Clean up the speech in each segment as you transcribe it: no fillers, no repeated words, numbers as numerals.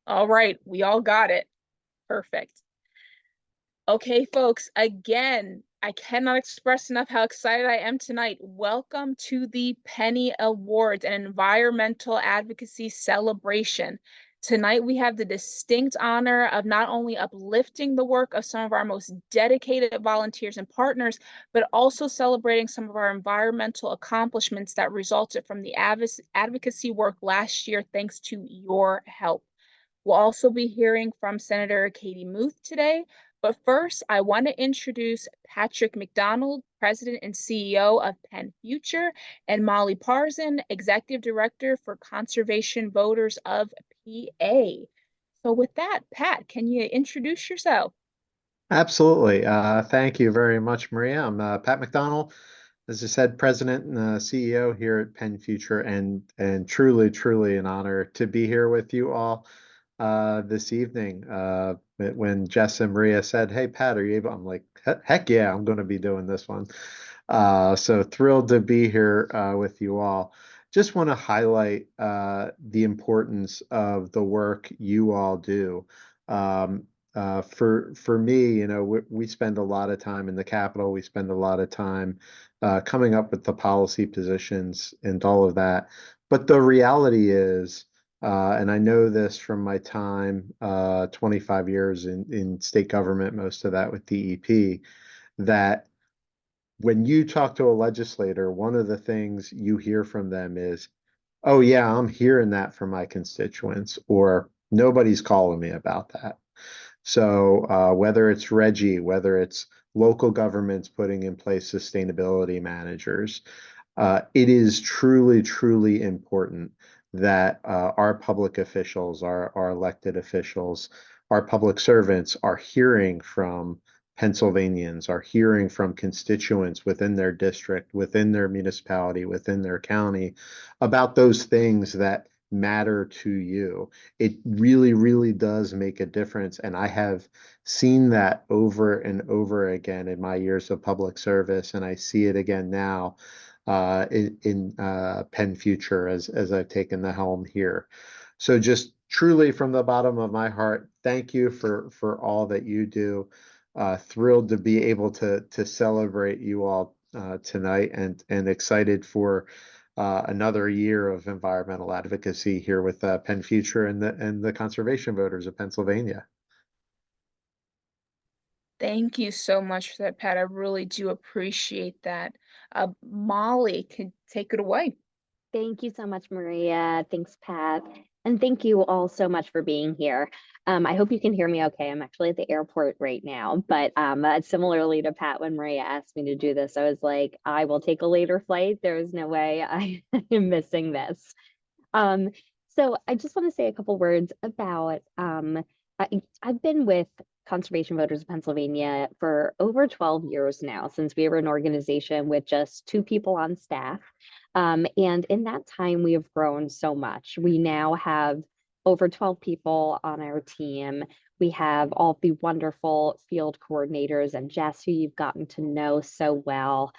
All right, we all got it. Perfect. Okay, folks, again, I cannot express enough how excited I am tonight. Welcome to the Penny Awards, an environmental advocacy celebration. Tonight, we have the distinct honor of not only uplifting the work of some of our most dedicated volunteers and partners, but also celebrating some of our environmental accomplishments that resulted from the advocacy work last year, thanks to your help. We'll also be hearing from Senator Katie Muth today. But first, I want to introduce Patrick McDonald, President and CEO of Penn Future, and Molly Parson, Executive Director for Conservation Voters of PA. So with that, Pat, can you introduce yourself? Absolutely. Thank you very much, Maria. I'm Pat McDonald, as I said, President and CEO here at Penn Future, and truly an honor to be here with you all this evening. When Jess and Maria said, "Hey, Pat, are you able?" I'm like, "Heck yeah, I'm going to be doing this one." So thrilled to be here with you all. Just want to highlight the importance of the work you all do. Um, for me, we spend a lot of time in the Capitol. We spend a lot of time coming up with the policy positions and all of that. But the reality is, and I know this from my time, 25 years in state government, most of that with DEP, that when you talk to a legislator, one of the things you hear from them is, "Oh yeah, I'm hearing that from my constituents," or "Nobody's calling me about that." So whether it's Reggie, whether it's local governments putting in place sustainability managers, it is truly important that our public officials, our elected officials, our public servants are hearing from Pennsylvanians, are hearing from constituents within their district, within their municipality, within their county about those things that matter to you. It really does make a difference. And I have seen that over and over again in my years of public service, and I see it again now in Penn Future as I've taken the helm here. So just truly from the bottom of my heart, thank you for all that you do. Thrilled to be able to celebrate you all tonight, and excited for another year of environmental advocacy here with Penn Future and the conservation voters of Pennsylvania. Thank you so much for that, Pat. I really do appreciate that. Molly, can take it away. Thank you so much, Maria. Thanks, Pat. And thank you all so much for being here. I hope you can hear me okay. I'm actually at the airport right now, but similarly to Pat, when Maria asked me to do this, I was like, I will take a later flight. There is no way I am missing this. Um, so I just want to say a couple words about I've been with Conservation Voters of Pennsylvania for over 12 years now, since we were an organization with just two people on staff. And in that time, we have grown so much. We now have over 12 people on our team. We have all the wonderful field coordinators and Jess, who you've gotten to know so well.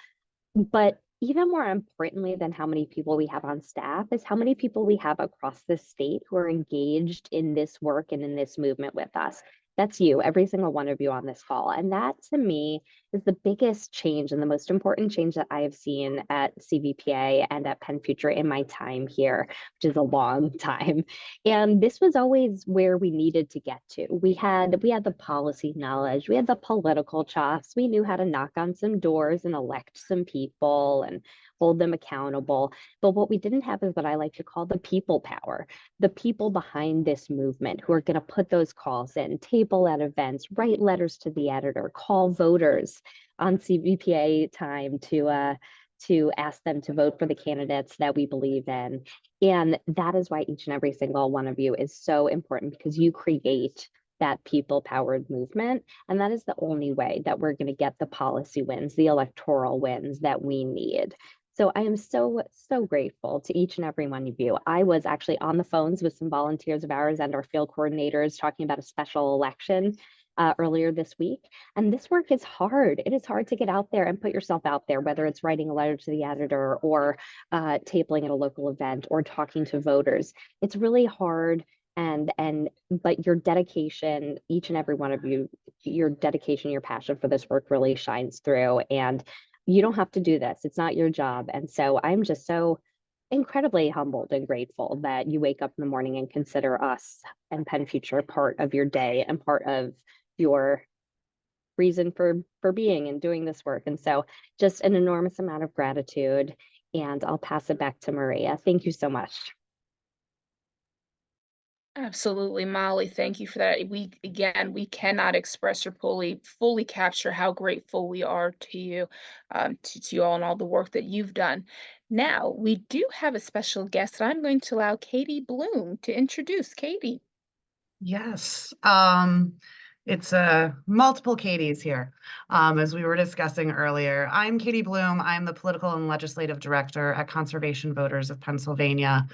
But even more importantly than how many people we have on staff is how many people we have across the state who are engaged in this work and in this movement with us. That's you, every single one of you on this call. And that to me is the biggest change and the most important change that I have seen at CVPA and at Penn Future in my time here, which is a long time. And this was always where we needed to get to. We had the policy knowledge, we had the political chops, we knew how to knock on some doors and elect some people and hold them accountable. But what we didn't have is what I like to call the people power, the people behind this movement who are going to put those calls in, table at events, write letters to the editor, call voters on CVPA time to ask them to vote for the candidates that we believe in. And that is why each and every single one of you is so important, because you create that people powered movement. And that is the only way that we're going to get the policy wins, the electoral wins that we need. So I am so grateful to each and every one of you. I was actually on the phones with some volunteers of ours and our field coordinators talking about a special election earlier this week. And this work is hard. It is hard to get out there and put yourself out there, whether it's writing a letter to the editor or tabling at a local event or talking to voters. It's really hard But your dedication, each and every one of you, your dedication, your passion for this work really shines through. And you don't have to do this. It's not your job. And so I'm just so incredibly humbled and grateful that you wake up in the morning and consider us and Penn Future part of your day and part of your reason for being and doing this work. And so just an enormous amount of gratitude. And I'll pass it back to Maria. Thank you so much. Absolutely, Molly. Thank you for that. We cannot express or fully capture how grateful we are to you, to you all and all the work that you've done. Now, we do have a special guest that I'm going to allow Katie Bloom to introduce. Katie. Yes, it's multiple Katies here. As we were discussing earlier, I'm Katie Bloom. I'm the Political and Legislative Director at Conservation Voters of Pennsylvania.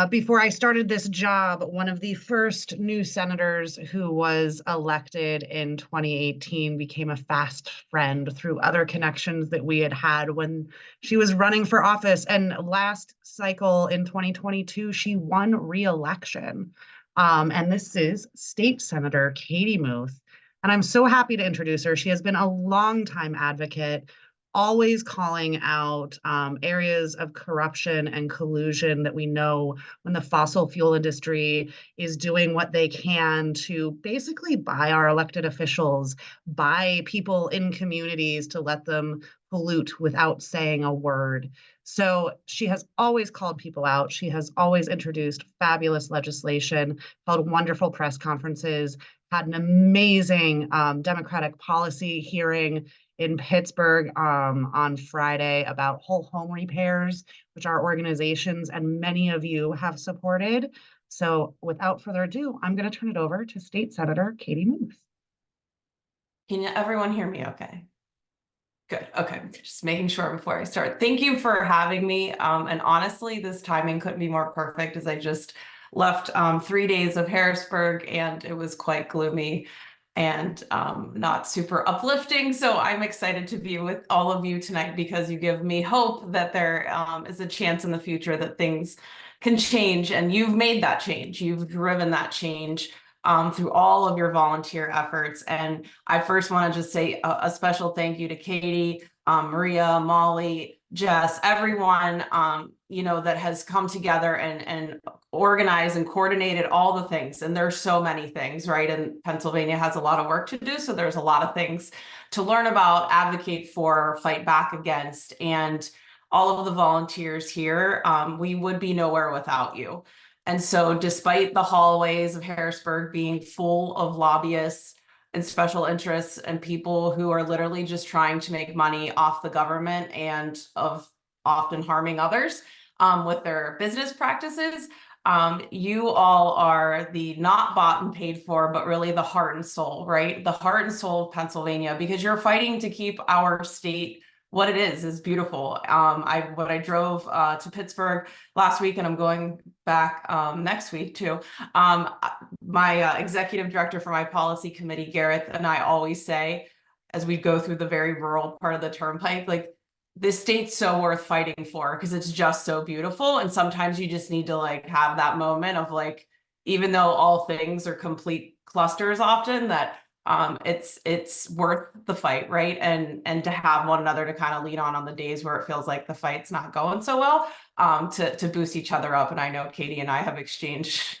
Before I started this job, one of the first new senators who was elected in 2018 became a fast friend through other connections that we had had when she was running for office. And last cycle in 2022, she won re-election. And this is State Senator Katie Muth. And I'm so happy to introduce her. She has been a longtime advocate, always calling out areas of corruption and collusion that we know when the fossil fuel industry is doing what they can to basically buy our elected officials, buy people in communities to let them pollute without saying a word. So she has always called people out. She has always introduced fabulous legislation, held wonderful press conferences, had an amazing Democratic policy hearing in Pittsburgh on Friday about whole home repairs, which our organizations and many of you have supported. So without further ado, I'm going to turn it over to State Senator Katie Muth. Can everyone hear me okay? Good. Okay. Just making sure before I start. Thank you for having me. And honestly, this timing couldn't be more perfect as I just left 3 days of Harrisburg and it was quite gloomy and not super uplifting. So I'm excited to be with all of you tonight because you give me hope that there is a chance in the future that things can change. And you've made that change. You've driven that change through all of your volunteer efforts. And I first want to just say a special thank you to Katie, Maria, Molly, Jess, everyone, that has come together and organized and coordinated all the things. And there's so many things, right? And Pennsylvania has a lot of work to do. So there's a lot of things to learn about, advocate for, fight back against. And all of the volunteers here, we would be nowhere without you. And so despite the hallways of Harrisburg being full of lobbyists and special interests and people who are literally just trying to make money off the government and of often harming others with their business practices, you all are the not bought and paid for, but really the heart and soul, right? The heart and soul of Pennsylvania, because you're fighting to keep our state what it is beautiful. When I drove to Pittsburgh last week, and I'm going back next week too. My executive director for my policy committee, Gareth, and I always say, as we go through the very rural part of the turnpike, like this state's so worth fighting for because it's just so beautiful. And sometimes you just need to like have that moment of like, even though all things are complete clusters often, that it's worth the fight, right? And to have one another to kind of lean on the days where it feels like the fight's not going so well, to boost each other up. And I know Katie and I have exchanged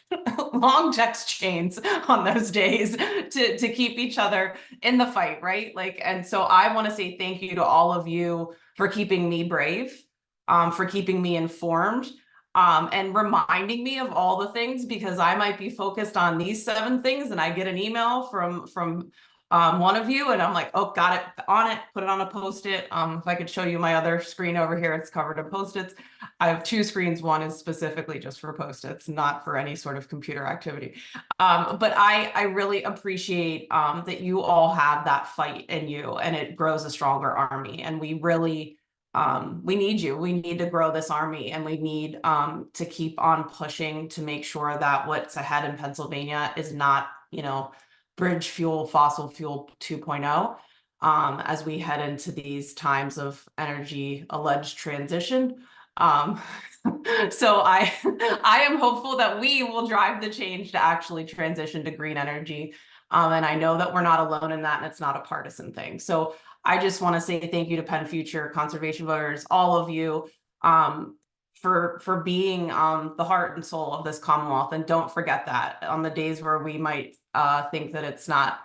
long text chains on those days to keep each other in the fight, right? Like, and so I want to say thank you to all of you for keeping me brave, for keeping me informed, and reminding me of all the things, because I might be focused on these 7 things and I get an email from one of you and I'm like, oh, got it, on it, put it on a Post-it. If I could show you my other screen over here, it's covered in Post-its. I have 2 screens. One is specifically just for Post-its, not for any sort of computer activity. But I really appreciate that you all have that fight in you, and it grows a stronger army. And we really we need you. We need to grow this army, and we need to keep on pushing to make sure that what's ahead in Pennsylvania is not, bridge fuel, fossil fuel 2.0, as we head into these times of energy alleged transition. Um, so I am hopeful that we will drive the change to actually transition to green energy. And I know that we're not alone in that, and it's not a partisan thing. So I just want to say thank you to Penn Future, conservation voters, all of you, for being the heart and soul of this Commonwealth. And don't forget that on the days where we might think that it's not,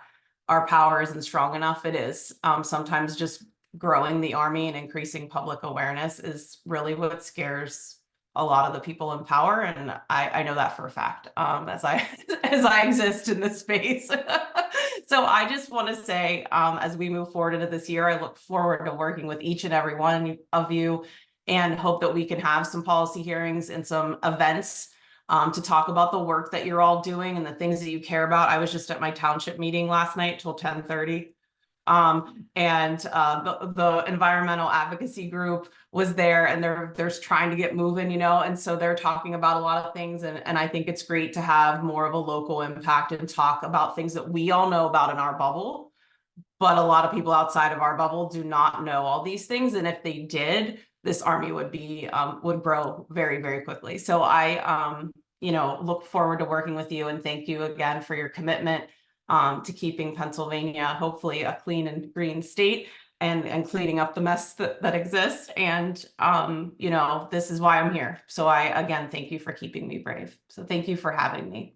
our power isn't strong enough, it is. Sometimes just growing the army and increasing public awareness is really what scares a lot of the people in power, and I know that for a fact, as I as I exist in this space. So I just want to say, as we move forward into this year, I look forward to working with each and every one of you, and hope that we can have some policy hearings and some events to talk about the work that you're all doing and the things that you care about. I was just at my township meeting last night till 10:30. And the environmental advocacy group was there, and they're trying to get moving, and so they're talking about a lot of things, and I think it's great to have more of a local impact and talk about things that we all know about in our bubble, but a lot of people outside of our bubble do not know all these things, and if they did, this army would grow very, very quickly. So I look forward to working with you, and thank you again for your commitment to keeping Pennsylvania hopefully a clean and green state, and cleaning up the mess that exists. And this is why I'm here. So I again thank you for keeping me brave. So thank you for having me.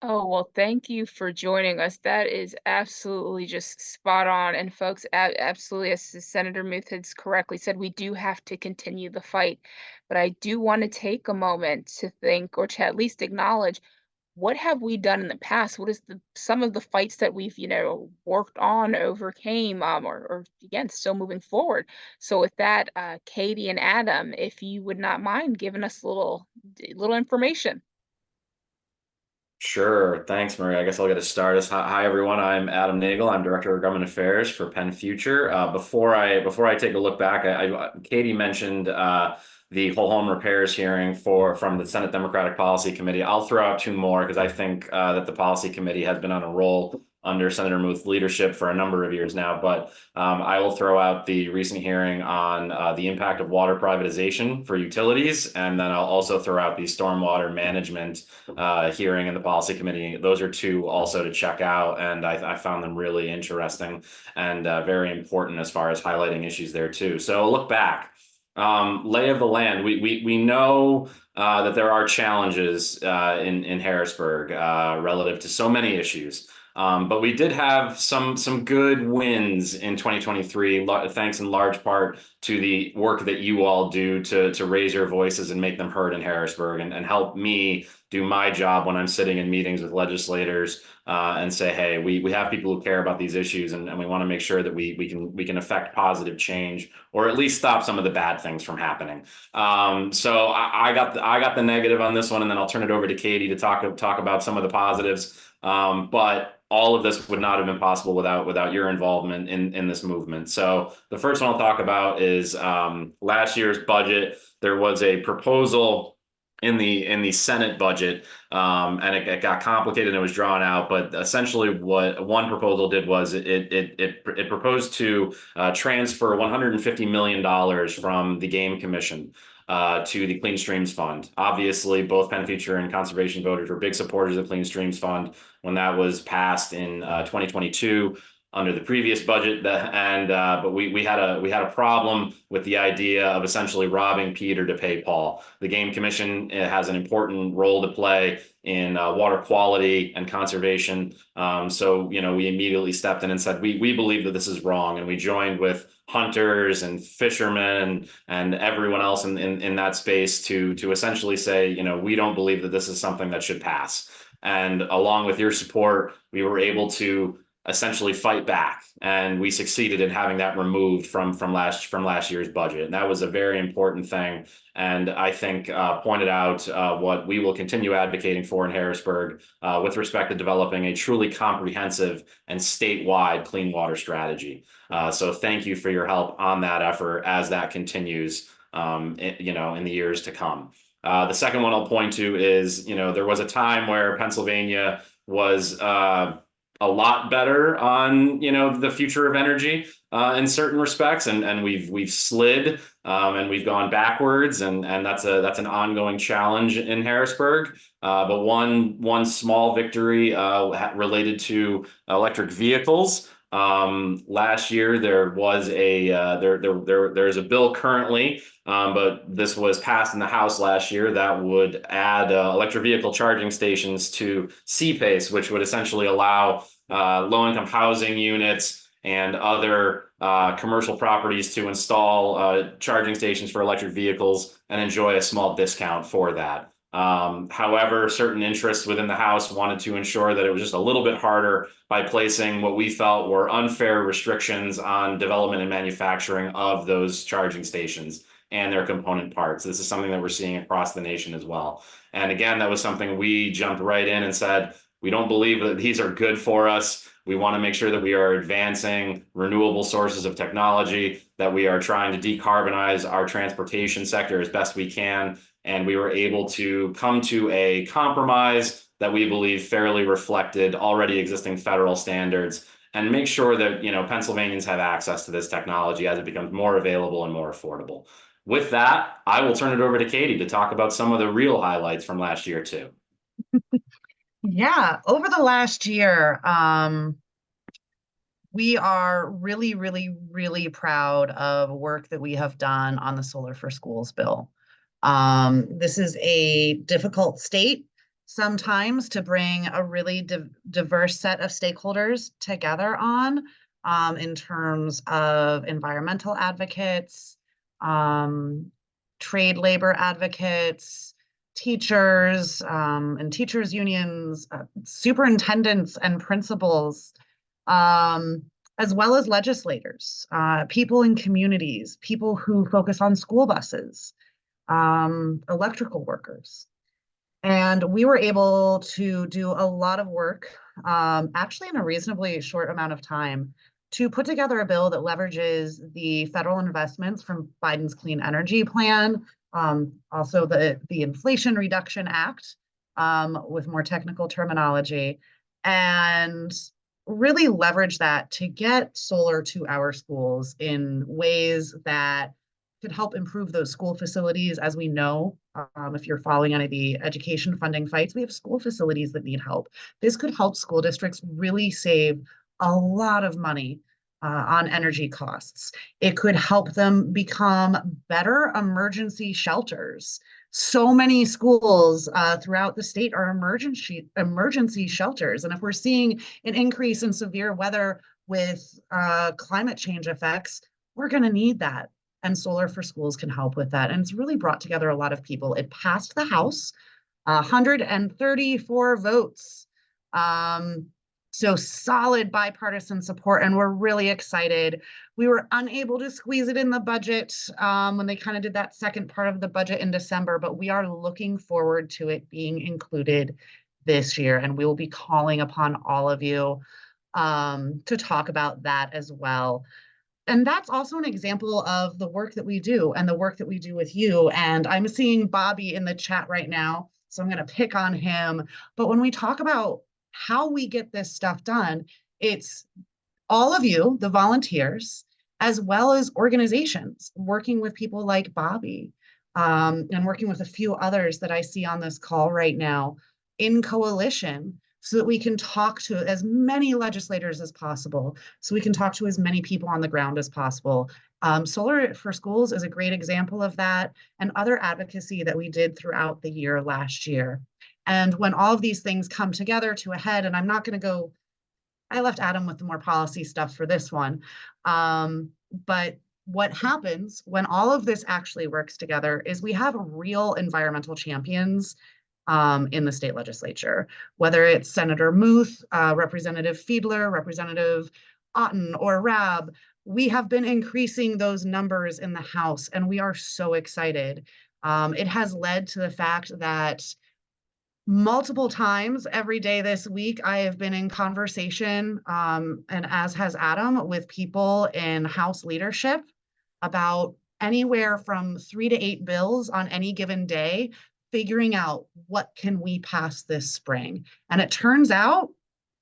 Oh, well, thank you for joining us. That is absolutely just spot on. And folks, absolutely, as Senator Muth has correctly said, we do have to continue the fight. But I do want to take a moment to think, or to at least acknowledge, what have we done in the past? What is some of the fights that we've, worked on, overcame, or again, still moving forward? So with that, Katie and Adam, if you would not mind giving us a little information. Sure. Thanks, Maria. I guess I'll get us started. Hi, everyone. I'm Adam Nagel. I'm Director of Government Affairs for Penn Future. Before I take a look back, Katie mentioned the whole home repairs hearing from the Senate Democratic Policy Committee. I'll throw out two more because I think that the Policy Committee has been on a roll under Senator Muth's leadership for a number of years now. But I will throw out the recent hearing on the impact of water privatization for utilities, and then I'll also throw out the stormwater management hearing in the policy committee. Those are two also to check out, and I found them really interesting and very important as far as highlighting issues there too. So look back. Lay of the land. We know that there are challenges in Harrisburg relative to so many issues. But we did have some good wins in 2023, thanks in large part to the work that you all do to raise your voices and make them heard in Harrisburg, and help me do my job when I'm sitting in meetings with legislators and say, hey, we have people who care about these issues, and we want to make sure that we can affect positive change, or at least stop some of the bad things from happening. So I got the negative on this one, and then I'll turn it over to Katie to talk about some of the positives. But all of this would not have been possible without your involvement in this movement. So the first one I'll talk about is last year's budget. There was a proposal in the Senate budget, and it got complicated and it was drawn out. But essentially, what one proposal did was it proposed to transfer $150 million from the Game Commission to the Clean Streams Fund. Obviously, both Penn Future and conservation voters were big supporters of the Clean Streams Fund when that was passed in 2022 under the previous budget. But we had a problem with the idea of essentially robbing Peter to pay Paul. The Game Commission has an important role to play in water quality and conservation. So we immediately stepped in and said we believe that this is wrong, and we joined with hunters and fishermen and everyone else in that space to essentially say, we don't believe that this is something that should pass. And along with your support, we were able to essentially fight back, and we succeeded in having that removed from last year's budget. And that was a very important thing, and I think pointed out what we will continue advocating for in Harrisburg with respect to developing a truly comprehensive and statewide clean water strategy. So thank you for your help on that effort as that continues in the years to come. The second one I'll point to is, there was a time where Pennsylvania was a lot better on, the future of energy in certain respects, and we've slid, and we've gone backwards, and that's an ongoing challenge in Harrisburg. But one small victory related to electric vehicles. Last year there was there's a bill currently, but this was passed in the House last year that would add electric vehicle charging stations to CPACE, which would essentially allow low-income housing units and other commercial properties to install charging stations for electric vehicles and enjoy a small discount for that. However, certain interests within the House wanted to ensure that it was just a little bit harder by placing what we felt were unfair restrictions on development and manufacturing of those charging stations and their component parts. This is something that we're seeing across the nation as well. And again, that was something we jumped right in and said, we don't believe that these are good for us. We want to make sure that we are advancing renewable sources of technology, that we are trying to decarbonize our transportation sector as best we can. And we were able to come to a compromise that we believe fairly reflected already existing federal standards and make sure that, Pennsylvanians have access to this technology as it becomes more available and more affordable. With that, I will turn it over to Katie to talk about some of the real highlights from last year too. Yeah, over the last year, we are really, really, really proud of work that we have done on the Solar for Schools bill. This is a difficult state sometimes to bring a really diverse set of stakeholders together on, in terms of environmental advocates, trade labor advocates, teachers, and teachers unions, superintendents and principals, as well as legislators, people in communities, people who focus on school buses, electrical workers. And we were able to do a lot of work, actually in a reasonably short amount of time, to put together a bill that leverages the federal investments from Biden's Clean Energy Plan, also the Inflation Reduction Act, with more technical terminology, and really leverage that to get solar to our schools in ways that could help improve those school facilities. As we know, if you're following any of the education funding fights, we have school facilities that need help. This could help school districts really save a lot of money on energy costs. It could help them become better emergency shelters. So many schools throughout the state are emergency shelters. And if we're seeing an increase in severe weather with climate change effects, we're going to need that. And Solar for Schools can help with that. And it's really brought together a lot of people. It passed the House, 134 votes. So solid bipartisan support, and we're really excited. We were unable to squeeze it in the budget when they kind of did that second part of the budget in December, but we are looking forward to it being included this year, and we will be calling upon all of you to talk about that as well. And that's also an example of the work that we do and the work that we do with you. And I'm seeing Bobby in the chat right now, so I'm going to pick on him. But when we talk about how we get this stuff done, it's all of you, the volunteers, as well as organizations working with people like Bobby, and working with a few others that I see on this call right now in coalition, so that we can talk to as many legislators as possible, so we can talk to as many people on the ground as possible. Solar for Schools is a great example of that, and other advocacy that we did throughout the year last year. And when all of these things come together to a head, and I'm not going to go, I left Adam with the more policy stuff for this one. But what happens when all of this actually works together is we have real environmental champions in the state legislature, whether it's Senator Muth, Representative Fiedler, Representative Otten, or Rabb. We have been increasing those numbers in the House, and we are so excited. It has led to the fact that multiple times every day this week, I have been in conversation, and as has Adam, with people in House leadership about anywhere from 3 to 8 bills on any given day, figuring out what can we pass this spring. And it turns out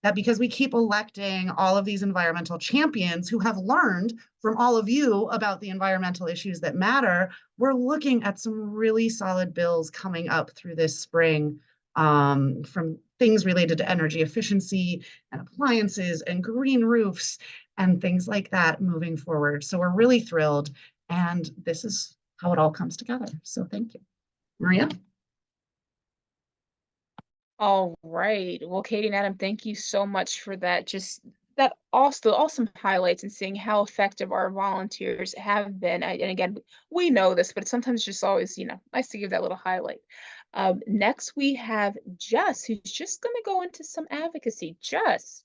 that because we keep electing all of these environmental champions who have learned from all of you about the environmental issues that matter, we're looking at some really solid bills coming up through this spring, from things related to energy efficiency and appliances and green roofs and things like that moving forward. So we're really thrilled. And this is how it all comes together. So thank you. Maria? All right. Well, Katie and Adam, thank you so much for that. Just that also awesome highlights and seeing how effective our volunteers have been. And again, we know this, but it's sometimes just always, nice to give that little highlight. Next, we have Jess, who's just going to go into some advocacy. Jess.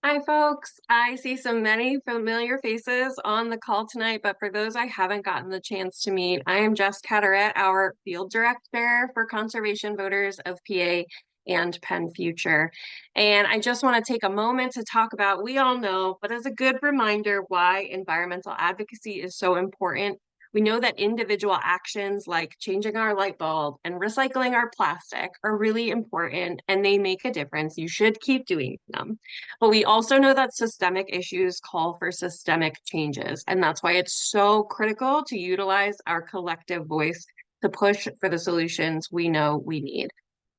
Hi, folks. I see so many familiar faces on the call tonight, but for those I haven't gotten the chance to meet, I am Jess Catterett, our Field Director for Conservation Voters of PA and Penn Future. And I just want to take a moment to talk about, we all know, but as a good reminder, why environmental advocacy is so important. We know that individual actions like changing our light bulb and recycling our plastic are really important and they make a difference. You should keep doing them. But we also know that systemic issues call for systemic changes. And that's why it's so critical to utilize our collective voice to push for the solutions we know we need.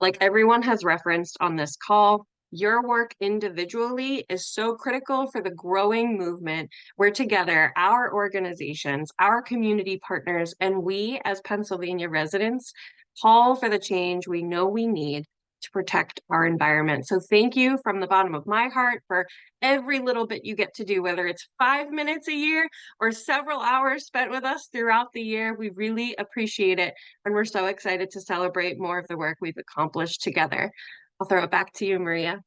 Like everyone has referenced on this call, your work individually is so critical for the growing movement where together, our organizations, our community partners, and we as Pennsylvania residents call for the change we know we need to protect our environment. So thank you from the bottom of my heart for every little bit you get to do, whether it's 5 minutes a year or several hours spent with us throughout the year. We really appreciate it. And we're so excited to celebrate more of the work we've accomplished together. I'll throw it back to you, Maria.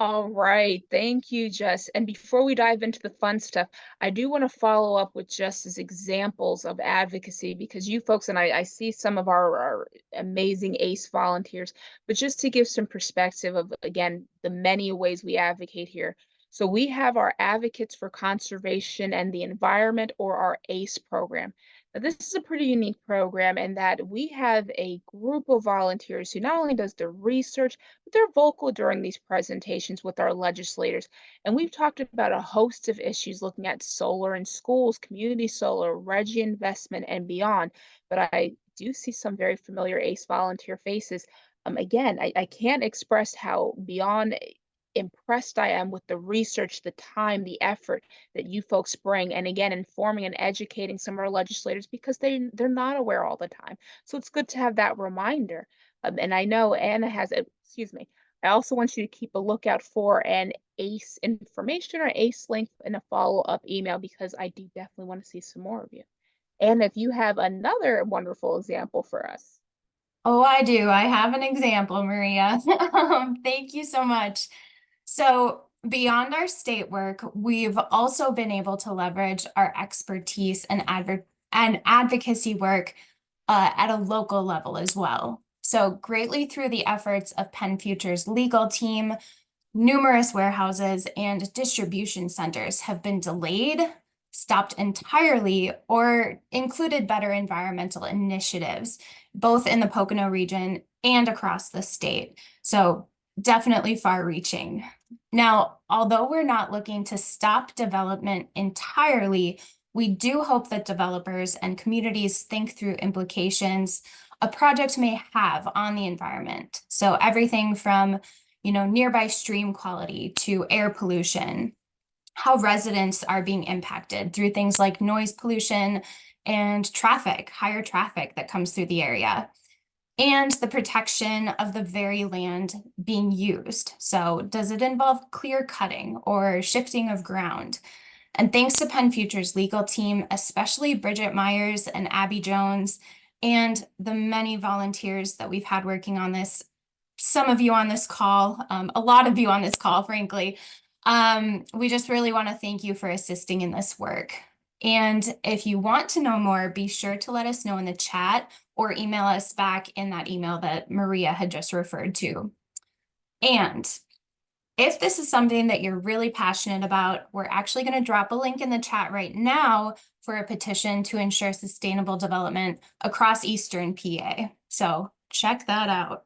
All right. Thank you, Jess. And before we dive into the fun stuff, I do want to follow up with Jess's examples of advocacy because you folks, and I see some of our amazing ACE volunteers, but just to give some perspective of, again, the many ways we advocate here. So we have our Advocates for Conservation and the Environment, or our ACE program. Now, this is a pretty unique program in that we have a group of volunteers who not only does the research, but they're vocal during these presentations with our legislators. And we've talked about a host of issues looking at solar in schools, community solar, RGGI investment, and beyond. But I do see some very familiar ACE volunteer faces. Again, I can't express how beyond impressed I am with the research, the time, the effort that you folks bring, and again, informing and educating some of our legislators because they're not aware all the time. So it's good to have that reminder. And I know Anna has a, excuse me. I also want you to keep a lookout for an ACE information or ACE link in a follow-up email because I do definitely want to see some more of you. And if you have another wonderful example for us. Oh, I do. I have an example, Maria. Thank you so much. So beyond our state work, we've also been able to leverage our expertise and advocacy work at a local level as well. So greatly through the efforts of Penn Future's legal team, numerous warehouses and distribution centers have been delayed, stopped entirely, or included better environmental initiatives, both in the Pocono region and across the state. So definitely far-reaching. Now, although we're not looking to stop development entirely, we do hope that developers and communities think through implications a project may have on the environment. So everything from, nearby stream quality to air pollution, how residents are being impacted through things like noise pollution and traffic, higher traffic that comes through the area, and the protection of the very land being used. So does it involve clear cutting or shifting of ground? And thanks to Penn Future's legal team, especially Bridget Myers and Abby Jones, and the many volunteers that we've had working on this, some of you on this call, a lot of you on this call, frankly, we just really want to thank you for assisting in this work. And if you want to know more, be sure to let us know in the chat or email us back in that email that Maria had just referred to. And if this is something that you're really passionate about, we're actually going to drop a link in the chat right now for a petition to ensure sustainable development across Eastern PA. So check that out.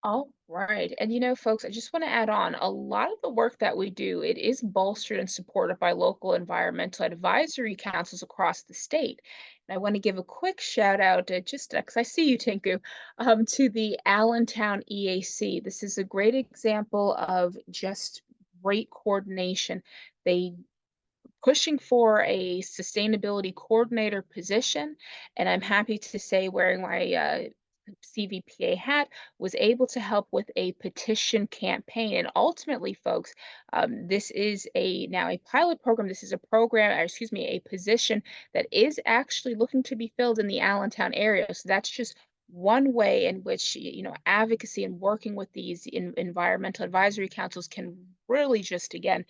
All right. And folks, I just want to add on a lot of the work that we do, it is bolstered and supported by local environmental advisory councils across the state. And I want to give a quick shout out just because I see you, Tinku, to the Allentown EAC. This is a great example of just great coordination. They pushing for a sustainability coordinator position, and I'm happy to say, wearing my CVPA hat, was able to help with a petition campaign. And ultimately, folks, this is now a pilot program. This is a program, or excuse me, a position that is actually looking to be filled in the Allentown area. So that's just one way in which advocacy and working with these environmental advisory councils can really just again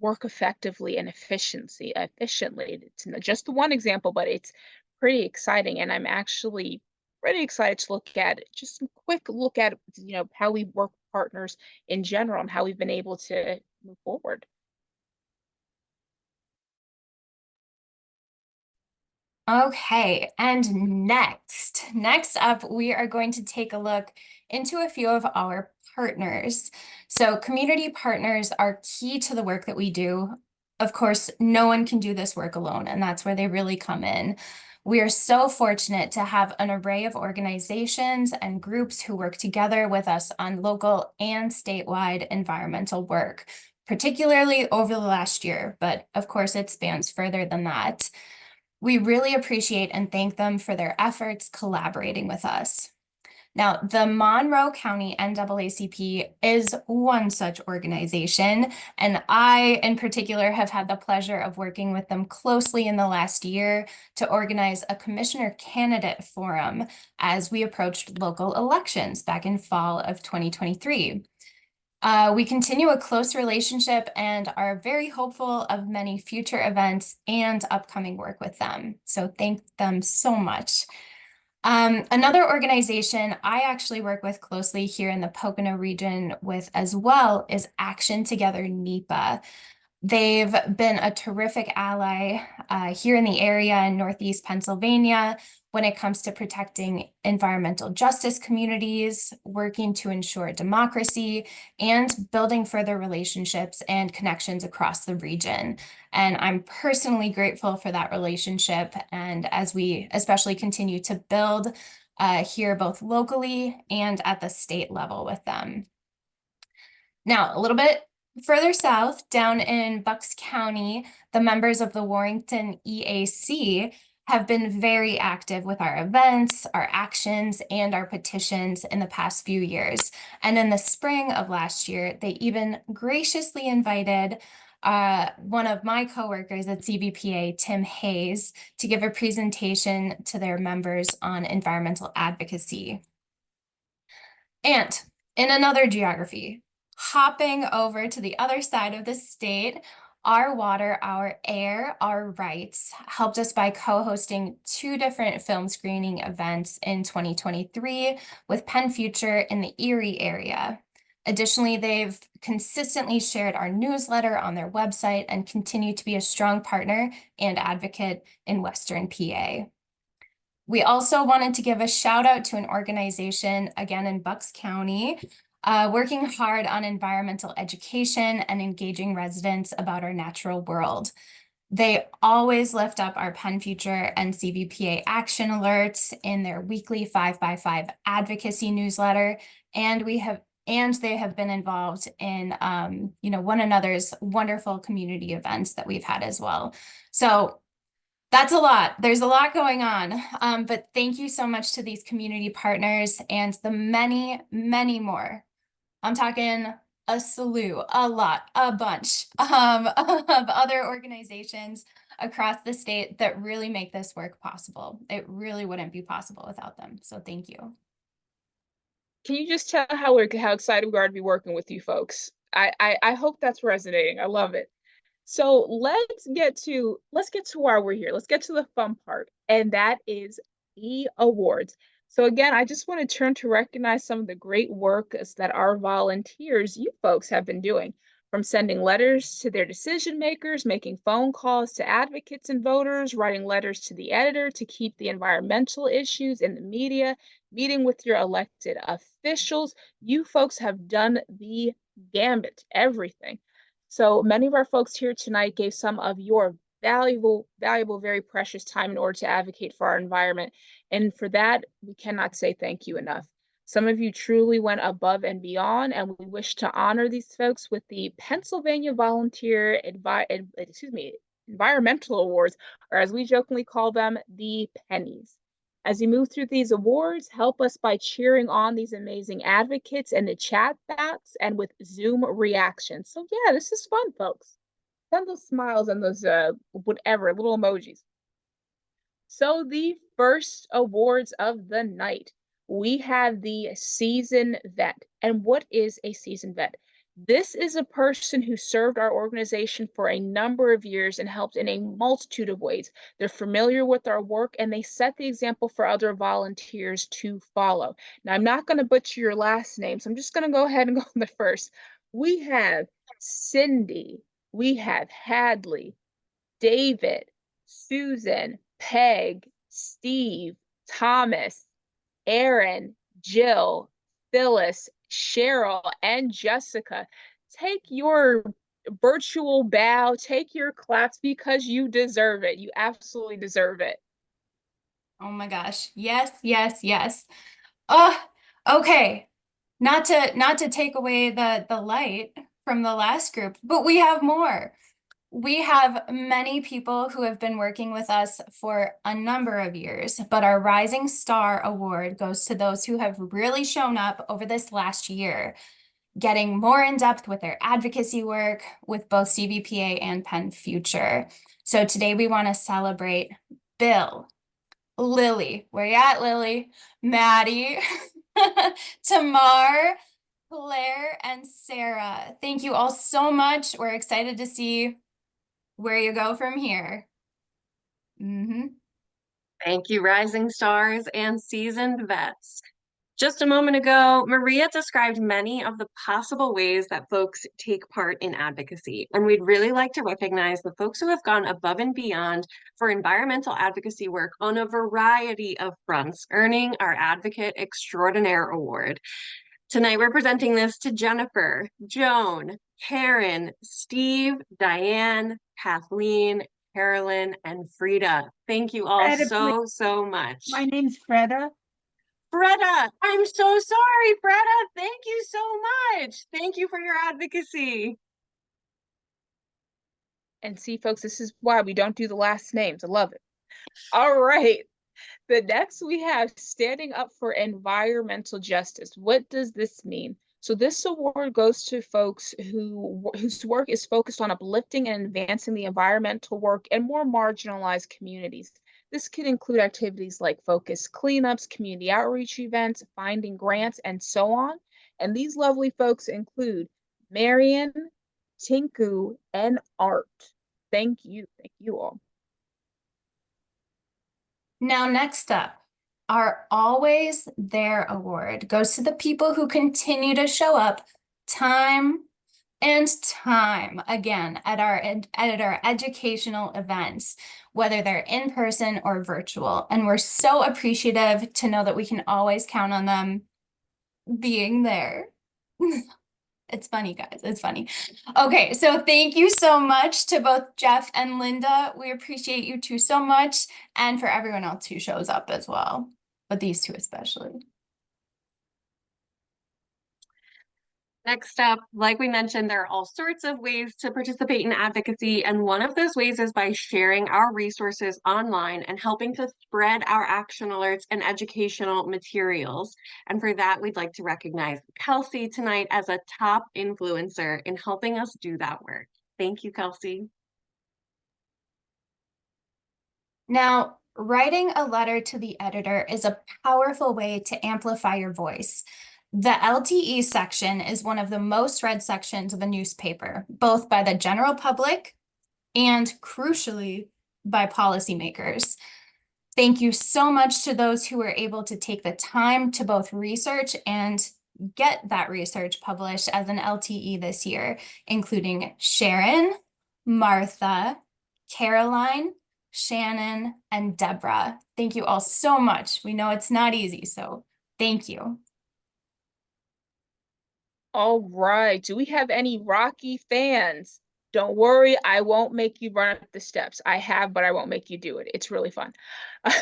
work effectively and efficiently. It's just the one example, but it's pretty exciting. And I'm actually pretty excited to look at just some quick look at, how we work with partners in general and how we've been able to move forward. Okay, and next up, we are going to take a look into a few of our partners. So community partners are key to the work that we do. Of course, no one can do this work alone, and that's where they really come in. We are so fortunate to have an array of organizations and groups who work together with us on local and statewide environmental work, particularly over the last year, but of course it spans further than that. We really appreciate and thank them for their efforts collaborating with us. Now, the Monroe County NAACP is one such organization, and I, in particular, have had the pleasure of working with them closely in the last year to organize a commissioner candidate forum as we approached local elections back in fall of 2023. We continue a close relationship and are very hopeful of many future events and upcoming work with them. So thank them so much. Another organization I actually work with closely here in the Pocono region with as well is Action Together NEPA. They've been a terrific ally here in the area in Northeast Pennsylvania when it comes to protecting environmental justice communities, working to ensure democracy, and building further relationships and connections across the region. And I'm personally grateful for that relationship. And as we especially continue to build here both locally and at the state level with them. Now, a little bit further south, down in Bucks County, the members of the Warrington EAC have been very active with our events, our actions, and our petitions in the past few years. And in the spring of last year, they even graciously invited one of my coworkers at CVPA, Tim Hayes, to give a presentation to their members on environmental advocacy. And in another geography, hopping over to the other side of the state, Our Water, Our Air, Our Rights helped us by co-hosting 2 different film screening events in 2023 with Penn Future in the Erie area. Additionally, they've consistently shared our newsletter on their website and continue to be a strong partner and advocate in Western PA. We also wanted to give a shout out to an organization, again in Bucks County, working hard on environmental education and engaging residents about our natural world. They always lift up our Penn Future and CVPA action alerts in their weekly 5x5 advocacy newsletter, and they have been involved in one another's wonderful community events that we've had as well. So that's a lot. There's a lot going on, but thank you so much to these community partners and the many, many more. I'm talking a slew, a lot, a bunch of other organizations across the state that really make this work possible. It really wouldn't be possible without them. So thank you. Can you just tell how excited we are to be working with you folks? I hope that's resonating. I love it. So let's get to why we're here. Let's get to the fun part, and that is the awards. So again, I just want to turn to recognize some of the great work that our volunteers, you folks, have been doing. From sending letters to their decision makers, making phone calls to advocates and voters, writing letters to the editor to keep the environmental issues in the media, meeting with your elected officials, you folks have done the gambit, everything. So many of our folks here tonight gave some of your valuable, very precious time in order to advocate for our environment. And for that, we cannot say thank you enough. Some of you truly went above and beyond, and we wish to honor these folks with the Pennsylvania Environmental Awards, or as we jokingly call them, the pennies. As you move through these awards, help us by cheering on these amazing advocates in the chat box and with Zoom reactions. So yeah, this is fun, folks. Send those smiles and those whatever little emojis. So the first awards of the night, we have the seasoned vet. And what is a seasoned vet? This is a person who served our organization for a number of years and helped in a multitude of ways. They're familiar with our work and they set the example for other volunteers to follow. Now, I'm not going to butcher your last name, so I'm just going to go ahead and go on the first. We have Cindy, we have Hadley, David, Susan, Peg, Steve, Thomas, Aaron, Jill, Phyllis, Cheryl, and Jessica. Take your virtual bow, take your claps because you deserve it. You absolutely deserve it. Oh my gosh. Yes, yes, yes. Oh, okay. Not to take away the light from the last group, but we have more. We have many people who have been working with us for a number of years, but our Rising Star Award goes to those who have really shown up over this last year, getting more in depth with their advocacy work with both CVPA and Penn Future. So today we want to celebrate Bill, Lily, where you at, Lily? Maddie, Tamar, Claire, and Sarah. Thank you all so much. We're excited to see where you go from here. Thank you, rising stars and seasoned vets. Just a moment ago, Maria described many of the possible ways that folks take part in advocacy, and we'd really like to recognize the folks who have gone above and beyond for environmental advocacy work on a variety of fronts, earning our Advocate Extraordinaire Award. Tonight, we're presenting this to Jennifer, Joan, Karen, Steve, Diane, Kathleen, Carolyn, and Frida. Thank you all so much. My name's Freda. Freda, I'm so sorry, Freda. Thank you so much. Thank you for your advocacy. And see, folks, this is why we don't do the last names. I love it. All right. The next we have standing up for environmental justice. What does this mean? So this award goes to folks whose work is focused on uplifting and advancing the environmental work in more marginalized communities. This could include activities like focused cleanups, community outreach events, finding grants, and so on. And these lovely folks include Marion, Tinku, and Art. Thank you all. Now, next up, our Always There Award goes to the people who continue to show up time and time again at our educational events, whether they're in person or virtual. And we're so appreciative to know that we can always count on them being there. It's funny, guys. It's funny. Okay, so thank you so much to both Jeff and Linda. We appreciate you two so much, and for everyone else who shows up as well, but these two especially. Next up, like we mentioned, there are all sorts of ways to participate in advocacy, and one of those ways is by sharing our resources online and helping to spread our action alerts and educational materials. And for that, we'd like to recognize Kelsey tonight as a top influencer in helping us do that work. Thank you, Kelsey. Now, writing a letter to the editor is a powerful way to amplify your voice. The LTE section is one of the most read sections of a newspaper, both by the general public and, crucially, by policymakers. Thank you so much to those who were able to take the time to both research and get that research published as an LTE this year, including Sharon, Martha, Caroline, Shannon, and Deborah. Thank you all so much. We know it's not easy, so thank you. All right. Do we have any Rocky fans? Don't worry, I won't make you run up the steps. I have, but I won't make you do it. It's really fun.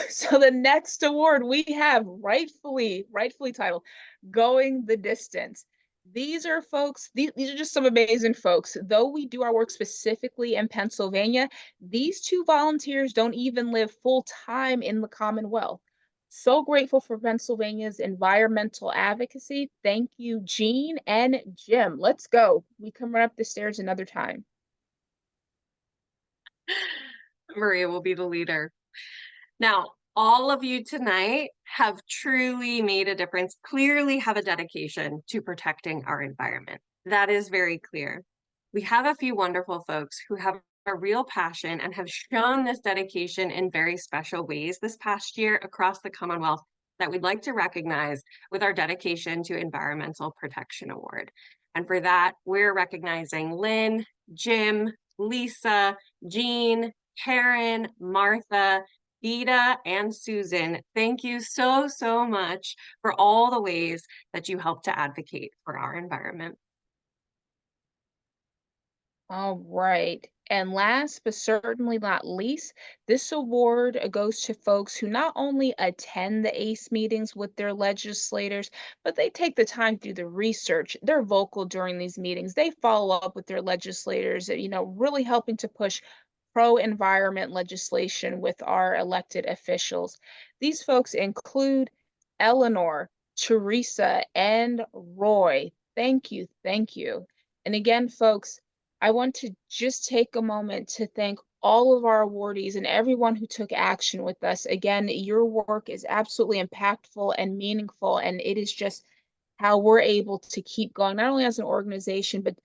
So the next award we have rightfully titled Going the Distance. These are folks, these are just some amazing folks. Though we do our work specifically in Pennsylvania, these two volunteers don't even live full time in the Commonwealth. So grateful for Pennsylvania's environmental advocacy. Thank you, Jean and Jim. Let's go. We can run up the stairs another time. Maria will be the leader. Now, all of you tonight have truly made a difference, clearly have a dedication to protecting our environment. That is very clear. We have a few wonderful folks who have a real passion and have shown this dedication in very special ways this past year across the Commonwealth that we'd like to recognize with our Dedication to Environmental Protection Award. And for that, we're recognizing Lynn, Jim, Lisa, Jean, Karen, Martha, Vida, and Susan. Thank you so, so much for all the ways that you help to advocate for our environment. All right. And last but certainly not least, this award goes to folks who not only attend the ACE meetings with their legislators, but they take the time to do the research. They're vocal during these meetings. They follow up with their legislators, really helping to push pro-environment legislation with our elected officials. These folks include Eleanor, Teresa, and Roy. Thank you. Thank you. And again, folks, I want to just take a moment to thank all of our awardees and everyone who took action with us. Again, your work is absolutely impactful and meaningful, and it is just how we're able to keep going, not only as an organization, but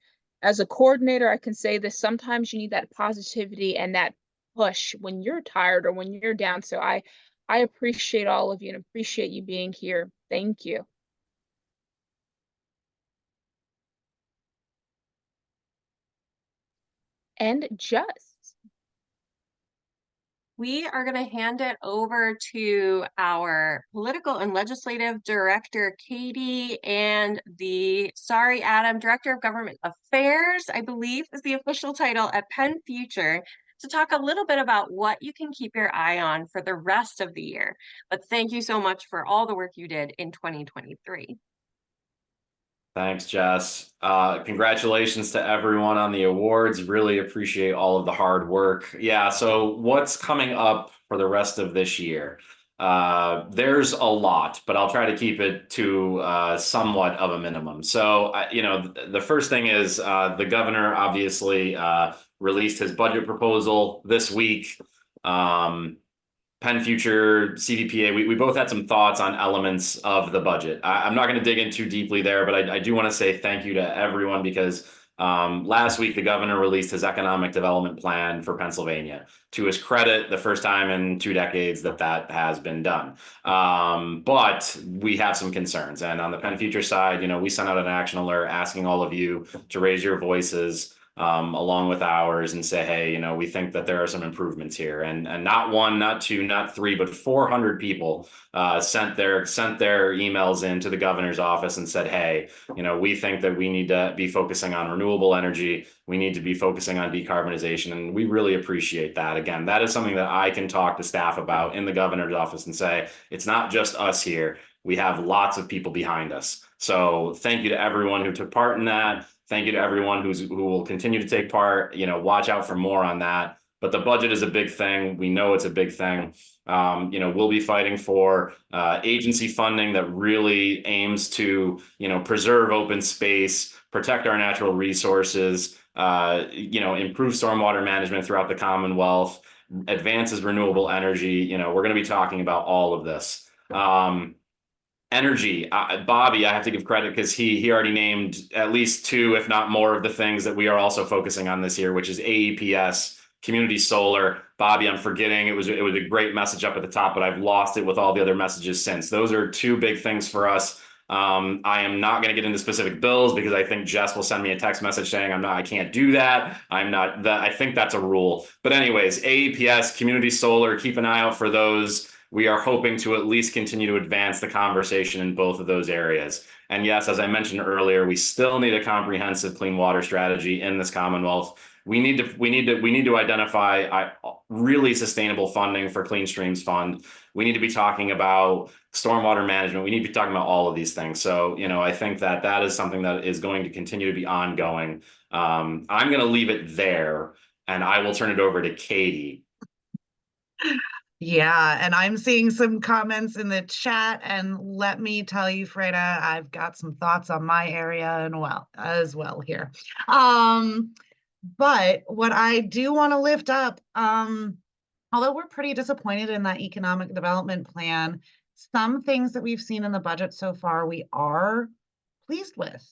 as a coordinator. I can say this, sometimes you need that positivity and that push when you're tired or when you're down. So I appreciate all of you and appreciate you being here. Thank you. And just we are going to hand it over to our political and legislative director, Katie, and sorry, Adam, director of government affairs, I believe is the official title at Penn Future, to talk a little bit about what you can keep your eye on for the rest of the year. But thank you so much for all the work you did in 2023. Thanks, Jess. Congratulations to everyone on the awards. Really appreciate all of the hard work. Yeah, so what's coming up for the rest of this year? There's a lot, but I'll try to keep it to somewhat of a minimum. So, the first thing is the governor obviously released his budget proposal this week. Penn Future, CVPA, we both had some thoughts on elements of the budget. I'm not going to dig in too deeply there, but I do want to say thank you to everyone because last week the governor released his economic development plan for Pennsylvania. To his credit, the first time in 2 decades that has been done. But we have some concerns. And on the Penn Future side, we sent out an action alert asking all of you to raise your voices along with ours and say, hey, we think that there are some improvements here. And not 1, not 2, not 3, but 400 people sent their emails in to the governor's office and said, hey, we think that we need to be focusing on renewable energy. We need to be focusing on decarbonization. And we really appreciate that. Again, that is something that I can talk to staff about in the governor's office and say, it's not just us here. We have lots of people behind us. So thank you to everyone who took part in that. Thank you to everyone who will continue to take part. Watch out for more on that. But the budget is a big thing. We know it's a big thing. We'll be fighting for agency funding that really aims to, preserve open space, protect our natural resources, improve stormwater management throughout the Commonwealth, advances renewable energy. We're going to be talking about all of this. Energy, Bobby, I have to give credit because he already named at least 2, if not more, of the things that we are also focusing on this year, which is AEPS, community solar. Bobby, I'm forgetting, it was a great message up at the top, but I've lost it with all the other messages since. Those are 2 big things for us. I am not going to get into specific bills because I think Jess will send me a text message saying I can't do that. I'm not that. I think that's a rule. But anyways, AEPS, community solar, keep an eye out for those. We are hoping to at least continue to advance the conversation in both of those areas. And yes, as I mentioned earlier, we still need a comprehensive clean water strategy in this Commonwealth. We need to identify really sustainable funding for Clean Streams Fund. We need to be talking about stormwater management. We need to be talking about all of these things. So, I think that is something that is going to continue to be ongoing. I'm going to leave it there, and I will turn it over to Katie. Yeah, and I'm seeing some comments in the chat, and let me tell you, Freda, I've got some thoughts on my area and as well here. But what I do want to lift up, although we're pretty disappointed in that economic development plan, some things that we've seen in the budget so far we are pleased with.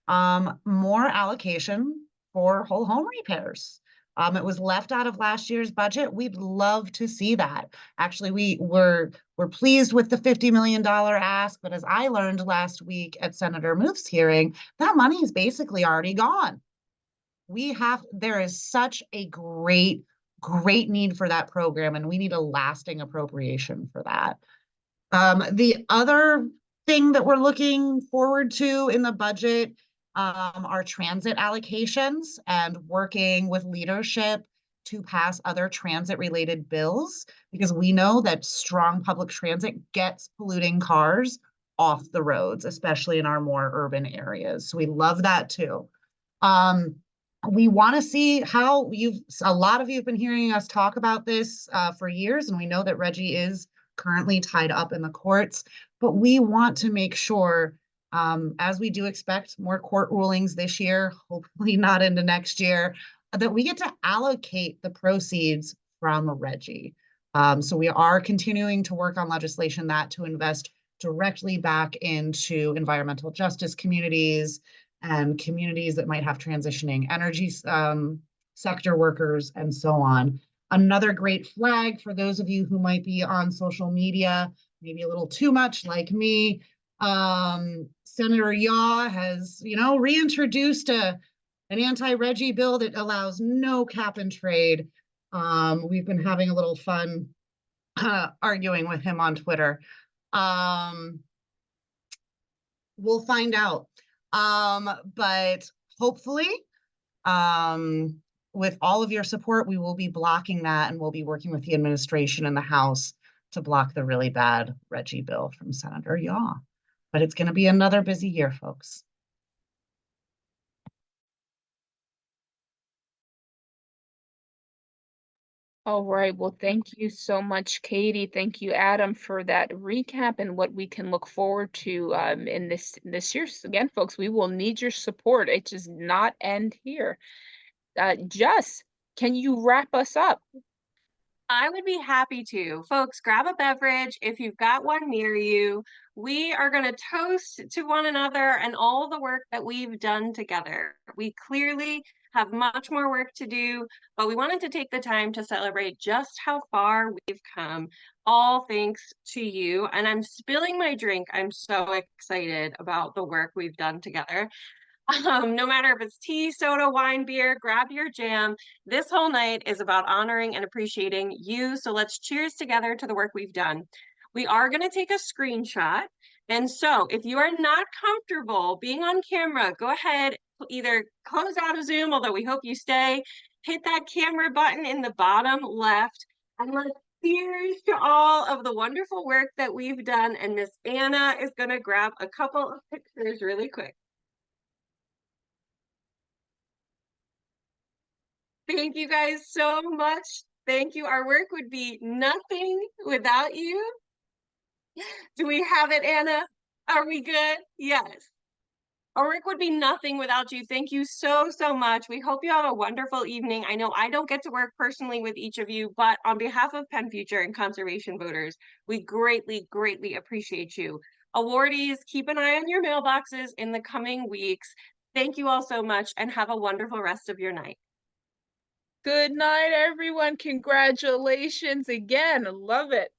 More allocation for whole home repairs. It was left out of last year's budget. We'd love to see that. Actually, we're pleased with the $50 million ask, but as I learned last week at Senator Mooth's hearing, that money is basically already gone. There is such a great need for that program, and we need a lasting appropriation for that. The other thing that we're looking forward to in the budget are transit allocations and working with leadership to pass other transit related bills, because we know that strong public transit gets polluting cars off the roads, especially in our more urban areas. So we love that too. We want to see how a lot of you have been hearing us talk about this for years, and we know that Reggie is currently tied up in the courts, but we want to make sure, as we do expect more court rulings this year, hopefully not into next year, that we get to allocate the proceeds from Reggie. So we are continuing to work on legislation to invest directly back into environmental justice communities and communities that might have transitioning energy sector workers and so on. Another great flag for those of you who might be on social media, maybe a little too much like me, Senator Yaw has, reintroduced an anti-Reggie bill that allows no cap and trade. We've been having a little fun arguing with him on Twitter. We'll find out. But hopefully, with all of your support, we will be blocking that, and we'll be working with the administration and the House to block the really bad Reggie bill from Senator Yaw. But it's going to be another busy year, folks. All right. Well, thank you so much, Katie. Thank you, Adam, for that recap and what we can look forward to in this year. Again, folks, we will need your support. It does not end here. Jess, can you wrap us up? I would be happy to. Folks, grab a beverage if you've got one near you. We are going to toast to one another and all the work that we've done together. We clearly have much more work to do, but we wanted to take the time to celebrate just how far we've come, all thanks to you. And I'm spilling my drink. I'm so excited about the work we've done together. No matter if it's tea, soda, wine, beer, grab your jam. This whole night is about honoring and appreciating you. So let's cheers together to the work we've done. We are going to take a screenshot. And so if you are not comfortable being on camera, go ahead, either close out of Zoom, although we hope you stay, hit that camera button in the bottom left, and let's cheers to all of the wonderful work that we've done. And Miss Anna is going to grab a couple of pictures really quick. Thank you guys so much. Thank you. Our work would be nothing without you. Do we have it, Anna? Are we good? Yes. Our work would be nothing without you. Thank you so, so much. We hope you have a wonderful evening. I know I don't get to work personally with each of you, but on behalf of Penn Future and conservation voters, we greatly, greatly appreciate you. Awardees, keep an eye on your mailboxes in the coming weeks. Thank you all so much, and have a wonderful rest of your night. Good night, everyone. Congratulations again. Love it.